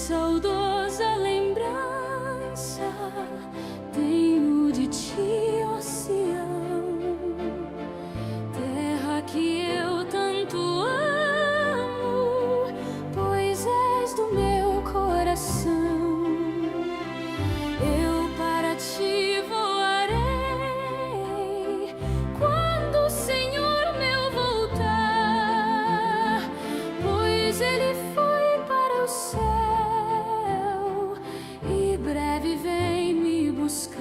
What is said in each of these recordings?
saudosa lembrança tenho de ti, ó Sião, terra que eu tanto amo, pois és do meu coração. Eu para ti voarei quando o Senhor meu voltar, pois Ele foi para o céu e breve vem me buscar.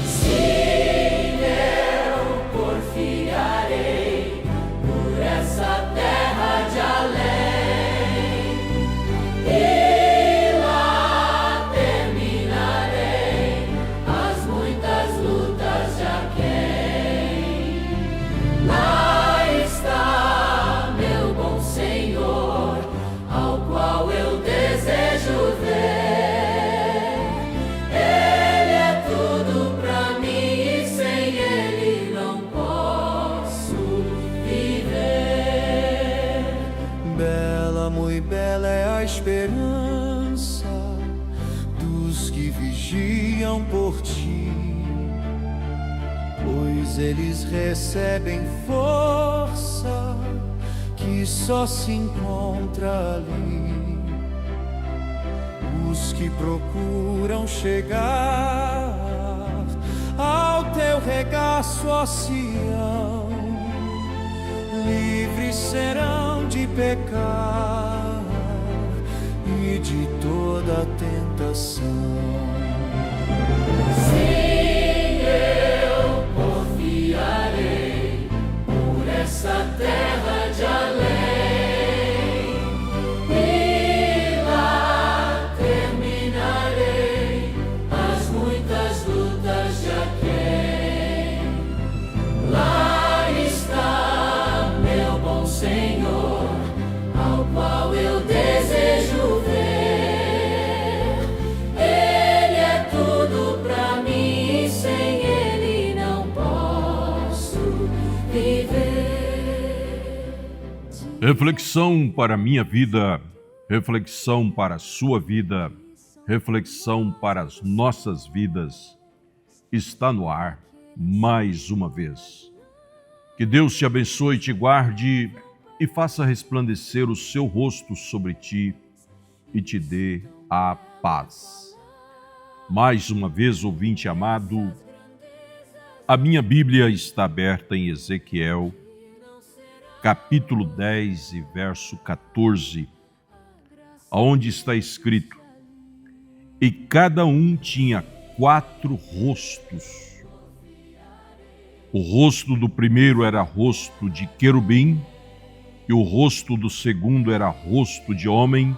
Sim, eu porfiarei por essa terra de além, e lá terminarei as muitas lutas de Aquém. Lá está meu bom Senhor, ao qual eu desejo ver. Ele é tudo pra mim e sem Ele não posso viver. Bela, muito bela é a esperança dos que vigiam por ti, pois eles recebem força que só se encontra ali. Os que procuram chegar ao teu regaço, ó Sião, livres serão de pecar e de toda tentação. Sim, eu confiarei por essa terra de além, e lá terminarei as muitas lutas de Aquém. Lá está meu bom Senhor, ao qual eu desejo ver. Ele é tudo pra mim e sem Ele não posso viver. Reflexão para a minha vida, reflexão para a sua vida, reflexão para as nossas vidas, está no ar mais uma vez. Que Deus te abençoe e te guarde e faça resplandecer o seu rosto sobre ti e te dê a paz. Mais uma vez, ouvinte amado, a minha Bíblia está aberta em Ezequiel, capítulo 10 e verso 14, onde está escrito: e cada um tinha 4 rostos. O rosto do primeiro era rosto de querubim, e o rosto do segundo era rosto de homem,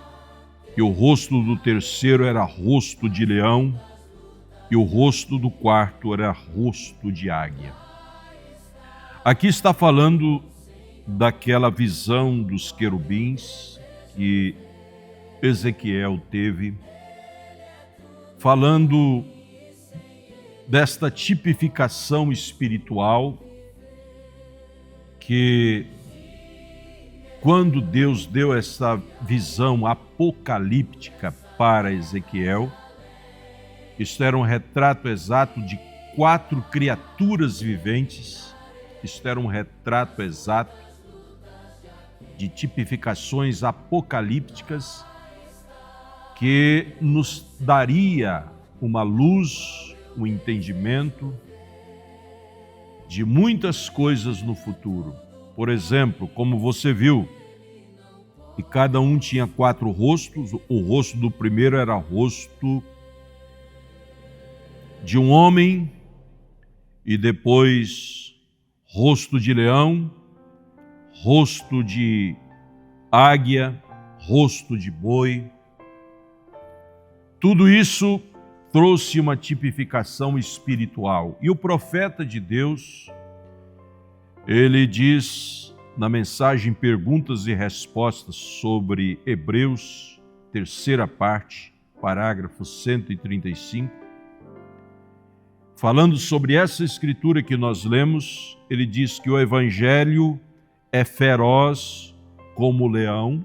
e o rosto do terceiro era rosto de leão, e o rosto do quarto era rosto de águia. Aqui está falando daquela visão dos querubins que Ezequiel teve, falando desta tipificação espiritual que, quando Deus deu essa visão apocalíptica para Ezequiel, isto era um retrato exato de 4 criaturas viventes, isto era um retrato exato de tipificações apocalípticas que nos daria uma luz, um entendimento de muitas coisas no futuro. Por exemplo, como você viu, e cada um tinha 4 rostos. O rosto do primeiro era rosto de um homem, e depois rosto de leão, rosto de águia, rosto de boi. Tudo isso trouxe uma tipificação espiritual. E o profeta de Deus, ele diz na mensagem Perguntas e Respostas sobre Hebreus, terceira parte, parágrafo 135, falando sobre essa escritura que nós lemos, ele diz que o evangelho é feroz como o leão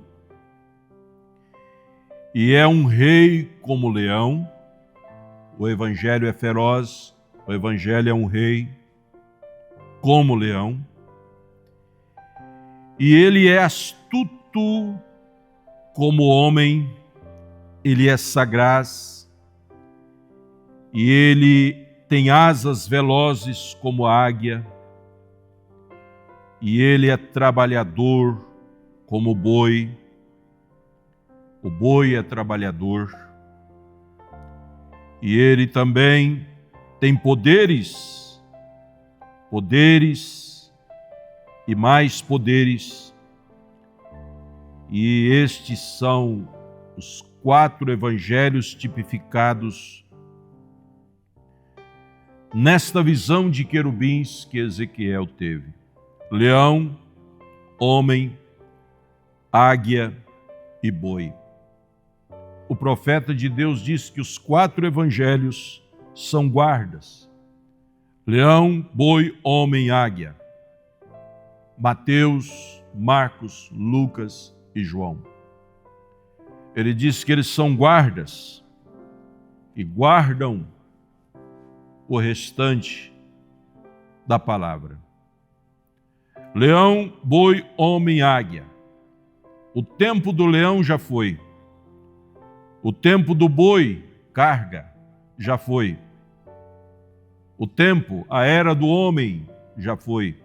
e é um rei como leão. O evangelho é feroz, o evangelho é um rei como leão. E ele é astuto como homem, ele é sagaz, e ele tem asas velozes como a águia, e ele é trabalhador como o boi é trabalhador, e ele também tem poderes e mais poderes, e estes são os 4 evangelhos tipificados nesta visão de querubins que Ezequiel teve: leão, homem, águia e boi. O profeta de Deus diz que os 4 evangelhos são guardas: leão, boi, homem, águia. Mateus, Marcos, Lucas e João. Ele diz que eles são guardas e guardam o restante da palavra. Leão, boi, homem, águia. O tempo do leão já foi. O tempo do boi, carga, já foi. O tempo, a era do homem, já foi.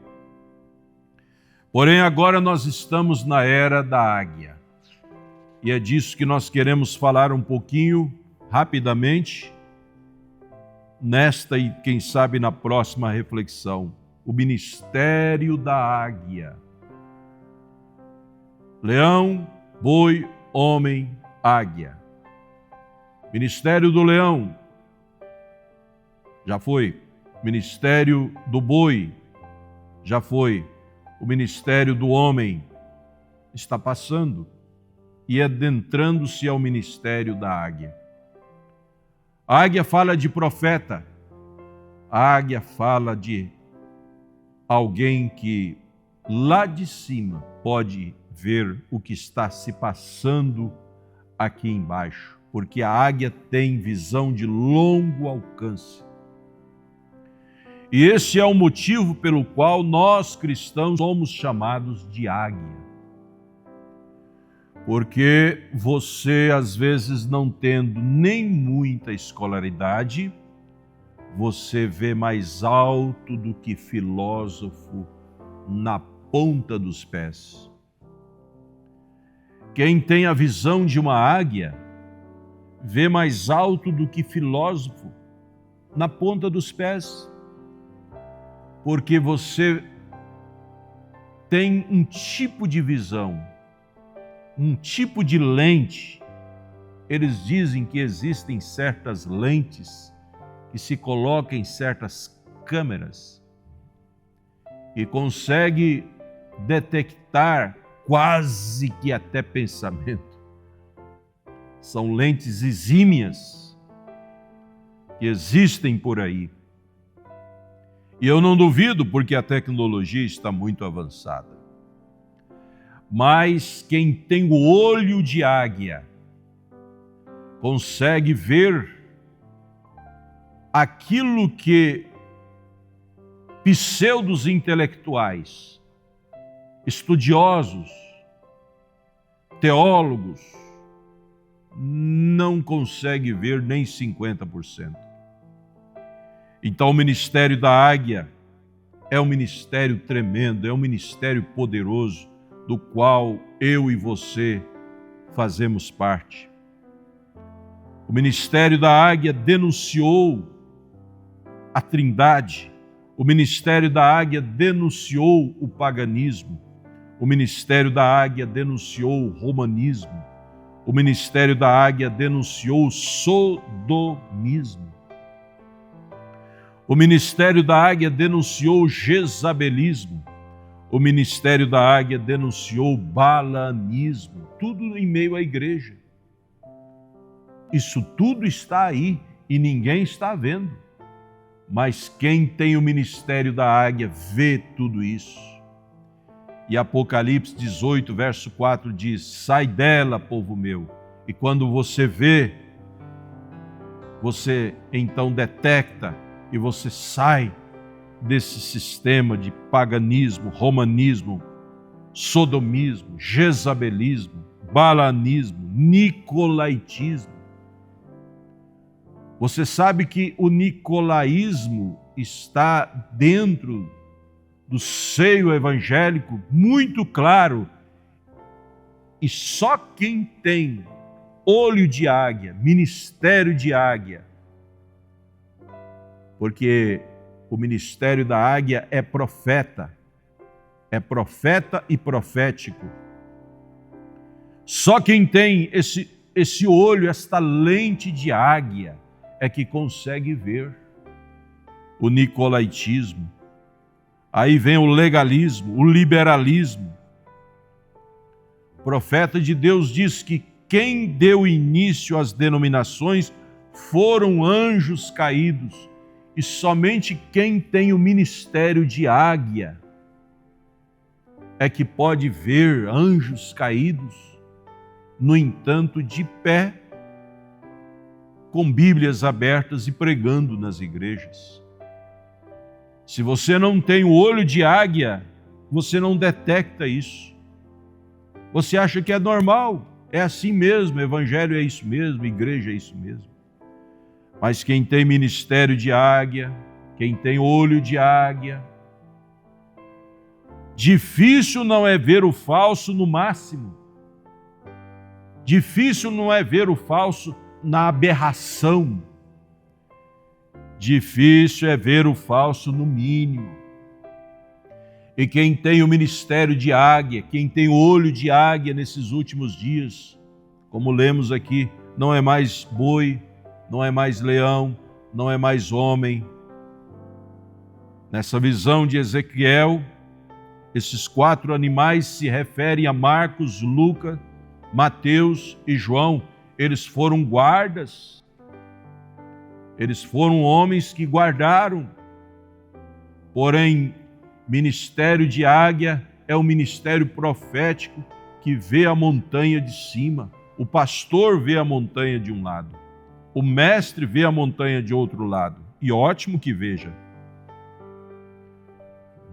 Porém, agora nós estamos na era da águia. E é disso que nós queremos falar um pouquinho, rapidamente, nesta e quem sabe na próxima reflexão. O ministério da águia. Leão, boi, homem, águia. Ministério do leão, já foi. Ministério do boi, já foi. O ministério do homem está passando e adentrando-se ao ministério da águia. A águia fala de profeta. A águia fala de alguém que lá de cima pode ver o que está se passando aqui embaixo, porque a águia tem visão de longo alcance. E esse é o motivo pelo qual nós cristãos somos chamados de águia. Porque você, às vezes, não tendo nem muita escolaridade, você vê mais alto do que filósofo na ponta dos pés. Quem tem a visão de uma águia, vê mais alto do que filósofo na ponta dos pés. Porque você tem um tipo de visão, um tipo de lente. Eles dizem que existem certas lentes que se colocam em certas câmeras e consegue detectar quase que até pensamento. São lentes exímias que existem por aí. E eu não duvido, porque a tecnologia está muito avançada. Mas quem tem o olho de águia consegue ver aquilo que pseudos intelectuais, estudiosos, teólogos, não conseguem ver nem 50%. Então o ministério da águia é um ministério tremendo, é um ministério poderoso, do qual eu e você fazemos parte. O ministério da águia denunciou a Trindade, o ministério da águia denunciou o paganismo, o ministério da águia denunciou o romanismo, o ministério da águia denunciou o sodomismo. O ministério da águia denunciou o jezabelismo. O ministério da águia denunciou o balaamismo. Tudo em meio à igreja. Isso tudo está aí e ninguém está vendo. Mas quem tem o ministério da águia vê tudo isso. E Apocalipse 18, verso 4 diz: sai dela, povo meu, E quando você vê, você então detecta e você sai desse sistema de paganismo, romanismo, sodomismo, jezabelismo, balanismo, nicolaítismo. Você sabe que o nicolaísmo está dentro do seio evangélico muito claro, e só quem tem olho de águia, ministério de águia, porque o ministério da águia é profeta e profético. Só quem tem esse olho, esta lente de águia, é que consegue ver o nicolaítismo. Aí vem o legalismo, o liberalismo. O profeta de Deus diz que quem deu início às denominações foram anjos caídos, e somente quem tem o ministério de águia é que pode ver anjos caídos, no entanto, de pé, com Bíblias abertas e pregando nas igrejas. Se você não tem o olho de águia, você não detecta isso. Você acha que é normal, é assim mesmo, evangelho é isso mesmo, igreja é isso mesmo. Mas quem tem ministério de águia, quem tem olho de águia, difícil não é ver o falso no máximo. Difícil não é ver o falso na aberração. Difícil é ver o falso no mínimo. E quem tem o ministério de águia, quem tem o olho de águia nesses últimos dias, como lemos aqui, não é mais boi, não é mais leão, não é mais homem. Nessa visão de Ezequiel, esses 4 animais se referem a Marcos, Lucas, Mateus e João. Eles foram guardas, eles foram homens que guardaram. Porém, ministério de águia é o ministério profético que vê a montanha de cima. O pastor vê a montanha de um lado, o mestre vê a montanha de outro lado. E ótimo que veja.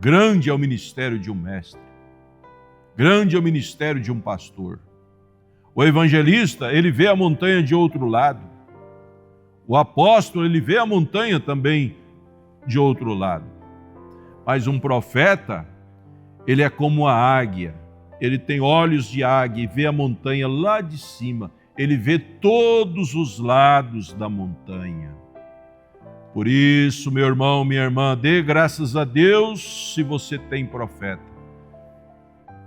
Grande é o ministério de um mestre, grande é o ministério de um pastor. O evangelista, ele vê a montanha de outro lado. O apóstolo, ele vê a montanha também de outro lado. Mas um profeta, ele é como a águia. Ele tem olhos de águia e vê a montanha lá de cima. Ele vê todos os lados da montanha. Por isso, meu irmão, minha irmã, dê graças a Deus se você tem profeta.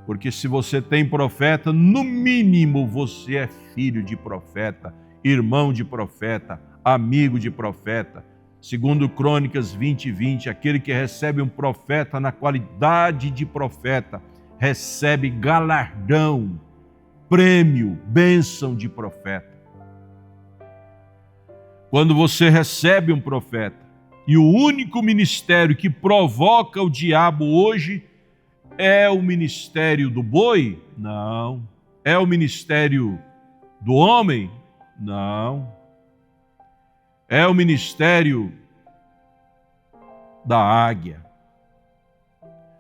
Porque se você tem profeta, no mínimo você é filho de profeta, irmão de profeta, amigo de profeta. Segundo Crônicas 20:20, aquele que recebe um profeta na qualidade de profeta, recebe galardão, prêmio, bênção de profeta. Quando você recebe um profeta, e o único ministério que provoca o diabo hoje é o ministério do boi? Não. É o ministério do homem? Não. É o ministério da águia.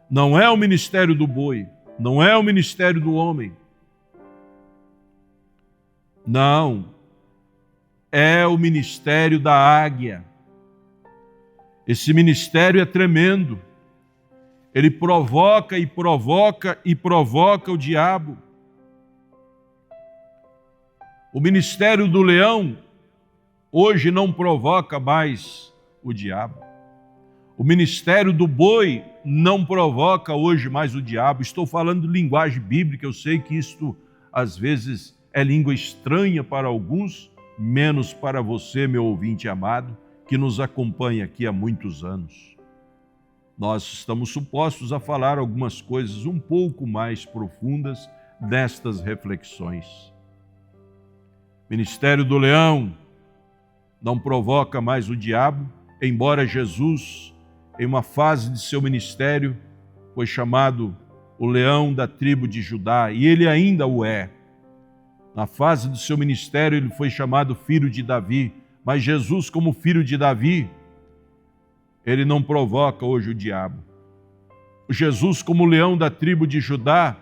Não é o ministério do boi. Não é o ministério do homem. Não. É o ministério da águia. Esse ministério é tremendo. Ele provoca e provoca e provoca o diabo. O ministério do leão hoje não provoca mais o diabo. O ministério do boi não provoca hoje mais o diabo. Estou falando de linguagem bíblica, eu sei que isto às vezes é língua estranha para alguns, menos para você, meu ouvinte amado, que nos acompanha aqui há muitos anos. Nós estamos supostos a falar algumas coisas um pouco mais profundas destas reflexões. Ministério do leão não provoca mais o diabo, embora Jesus, em uma fase de seu ministério, foi chamado o leão da tribo de Judá, e ele ainda o é. Na fase do seu ministério, ele foi chamado filho de Davi, mas Jesus, como filho de Davi, ele não provoca hoje o diabo. Jesus, como leão da tribo de Judá,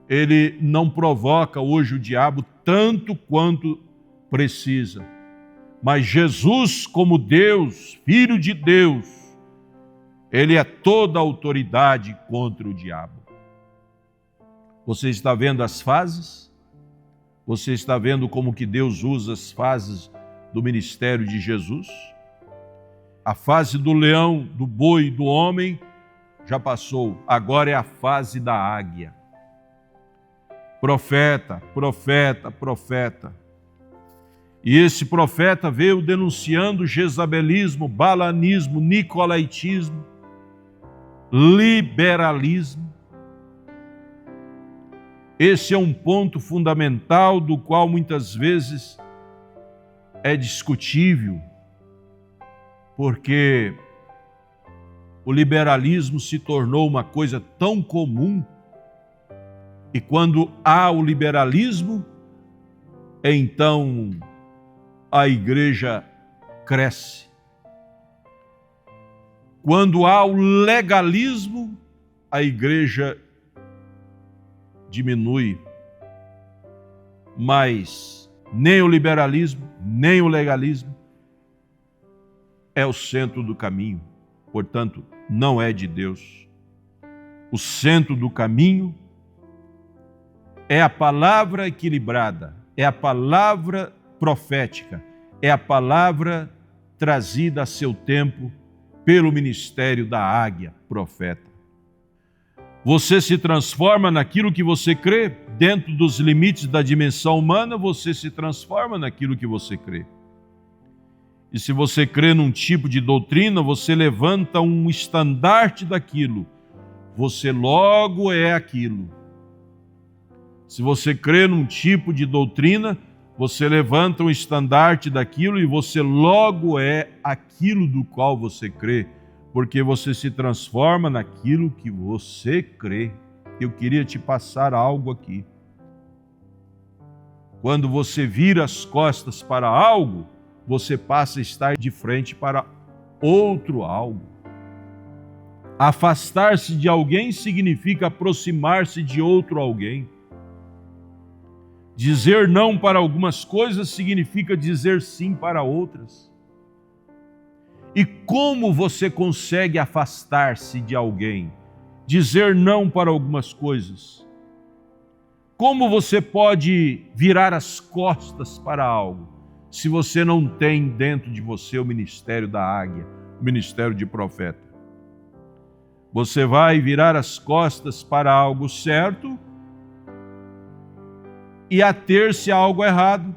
ele não provoca hoje o diabo tanto quanto precisa. Mas Jesus, como Deus, filho de Deus, ele é toda a autoridade contra o diabo. Você está vendo as fases? Você está vendo como que Deus usa as fases do ministério de Jesus? A fase do leão, do boi, do homem já passou. Agora é a fase da águia. Profeta, profeta, profeta. E esse profeta veio denunciando jezabelismo, balanismo, nicolaítismo, liberalismo. Esse é um ponto fundamental do qual muitas vezes é discutível, porque o liberalismo se tornou uma coisa tão comum, e quando há o liberalismo, então a igreja cresce. Quando há o legalismo, a igreja diminui. Mas nem o liberalismo, nem o legalismo é o centro do caminho. Portanto, não é de Deus. O centro do caminho é a palavra equilibrada, é a palavra profética, é a palavra trazida a seu tempo pelo ministério da águia, profeta. Você se transforma naquilo que você crê, dentro dos limites da dimensão humana, você se transforma naquilo que você crê. E se você crê num tipo de doutrina, você levanta um estandarte daquilo, você logo é aquilo. Se você crê num tipo de doutrina, você levanta um estandarte daquilo e você logo é aquilo do qual você crê, porque você se transforma naquilo que você crê. Eu queria te passar algo aqui. Quando você vira as costas para algo, você passa a estar de frente para outro algo. Afastar-se de alguém significa aproximar-se de outro alguém. Dizer não para algumas coisas significa dizer sim para outras. E como você consegue afastar-se de alguém? Dizer não para algumas coisas? Como você pode virar as costas para algo, se você não tem dentro de você o ministério da águia, o ministério de profeta? Você vai virar as costas para algo certo e ater-se a algo errado.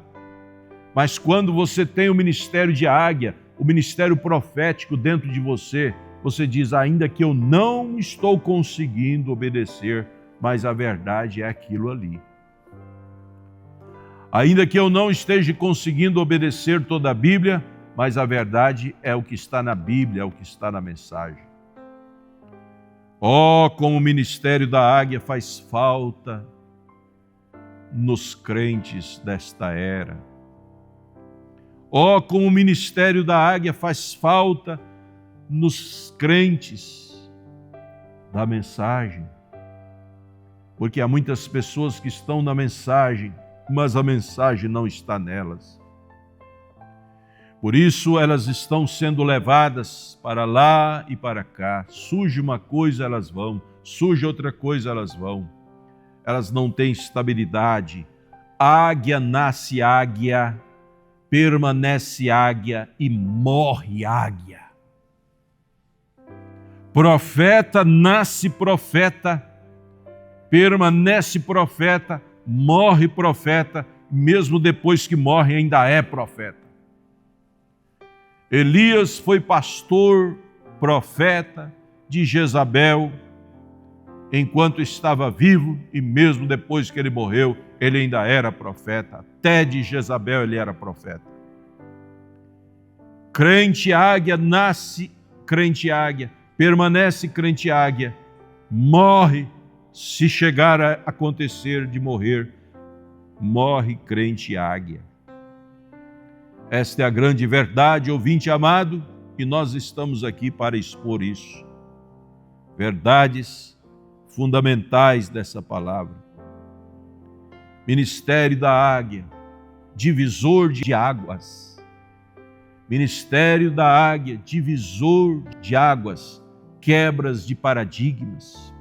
Mas quando você tem o ministério de águia, o ministério profético dentro de você, você diz, ainda que eu não estou conseguindo obedecer, mas a verdade é aquilo ali. Ainda que eu não esteja conseguindo obedecer toda a Bíblia, mas a verdade é o que está na Bíblia, é o que está na mensagem. Oh, como o ministério da águia faz falta nos crentes desta era. Oh, como o ministério da águia faz falta nos crentes da mensagem. Porque há muitas pessoas que estão na mensagem, mas a mensagem não está nelas. Por isso elas estão sendo levadas para lá e para cá. Surge uma coisa, elas vão. Surge outra coisa, elas vão. Elas não têm estabilidade. Águia nasce águia, permanece águia e morre águia. Profeta nasce profeta, permanece profeta, morre profeta, mesmo depois que morre ainda é profeta. Elias foi pastor, profeta de Jezabel, enquanto estava vivo, e mesmo depois que ele morreu, ele ainda era profeta. Até de Jezabel ele era profeta. Crente águia nasce crente águia, permanece crente águia, morre se chegar a acontecer de morrer, morre crente águia. Esta é a grande verdade, ouvinte amado, e nós estamos aqui para expor isso. Verdades fundamentais dessa palavra. Ministério da águia, divisor de águas. Ministério da águia, divisor de águas, quebras de paradigmas.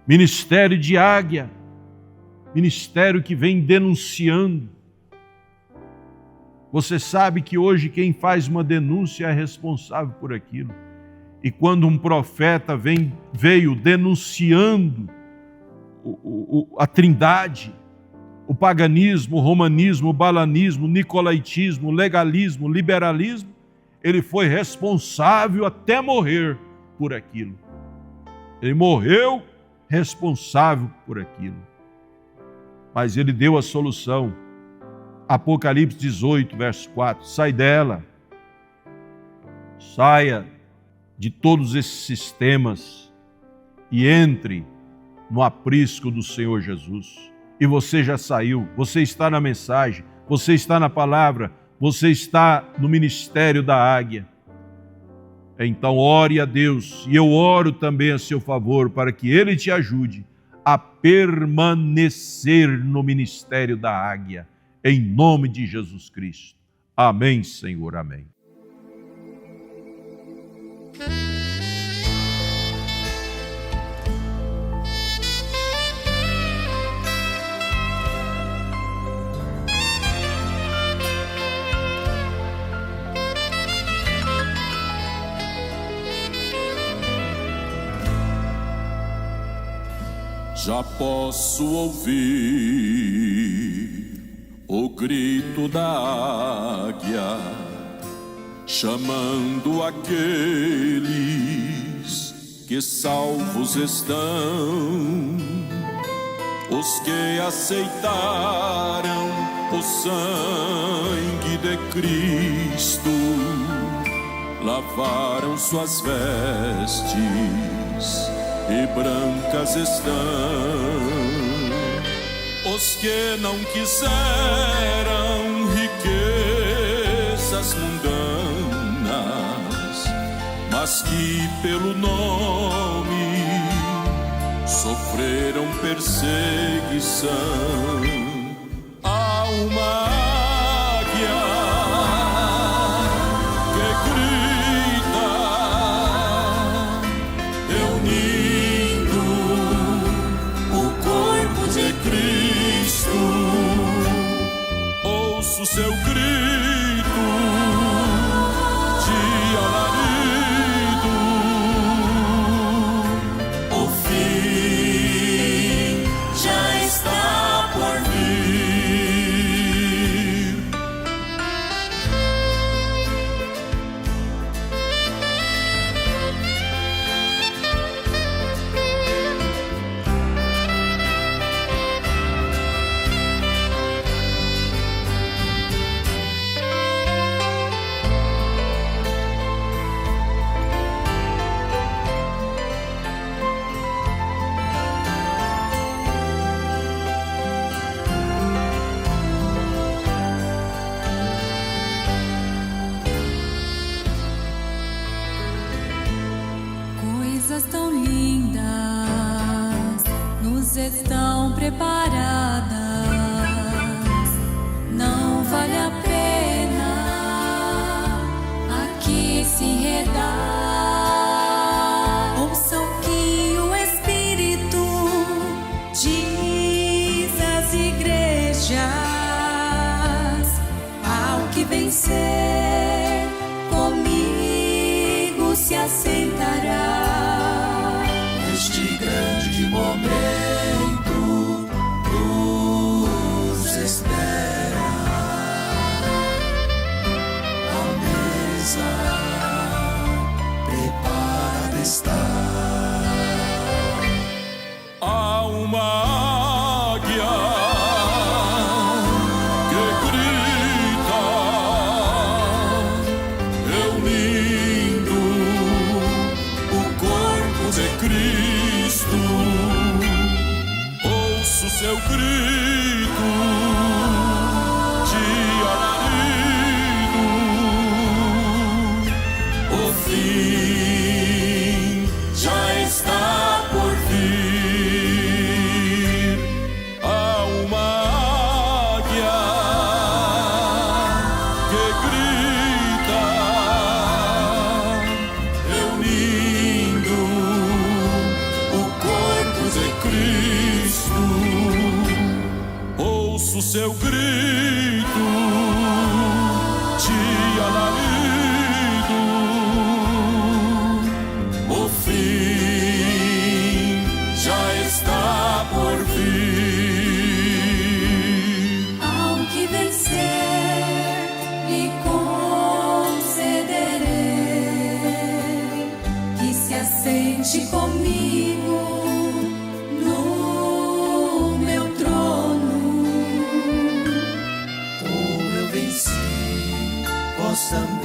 Ministério de águia, ministério que vem denunciando. Você sabe que hoje quem faz uma denúncia é responsável por aquilo. E quando um profeta veio denunciando a trindade, o paganismo, o romanismo, o balanismo, o nicolaítismo, o legalismo, o liberalismo, ele foi responsável até morrer por aquilo. Ele morreu responsável por aquilo. Mas ele deu a solução. Apocalipse 18, verso 4. Sai dela. Saia de todos esses sistemas e entre no aprisco do Senhor Jesus. E você já saiu, você está na mensagem, você está na palavra, você está no ministério da águia. Então ore a Deus, e eu oro também a seu favor, para que Ele te ajude a permanecer no ministério da águia, em nome de Jesus Cristo. Amém, Senhor, amém. Já posso ouvir o grito da águia, chamando aqueles que salvos estão, os que aceitaram o sangue de Cristo, lavaram suas vestes e brancas estão. Os que não quiseram riquezas mundanas, mas que pelo nome sofreram perseguição. Há uma águia que grita, reunindo o corpo de Cristo. Ouço seu grito de alarido. O fim já está por vir. Coisas tão lindas nos estão preparadas. Não vale a pena aqui se enredar. Ouçam que o Espírito diz às igrejas: ao que vencer, comigo se assentará. Este grande momento nos espera. A mesa preparada está. Há uma águia que grita, reunindo o corpo de Cristo. Ouço seu grito seu grito de alarido, o fim já está por vir. Ao que vencer, lhe concederei que se assente comigo no meu trono. Como eu venci, vós também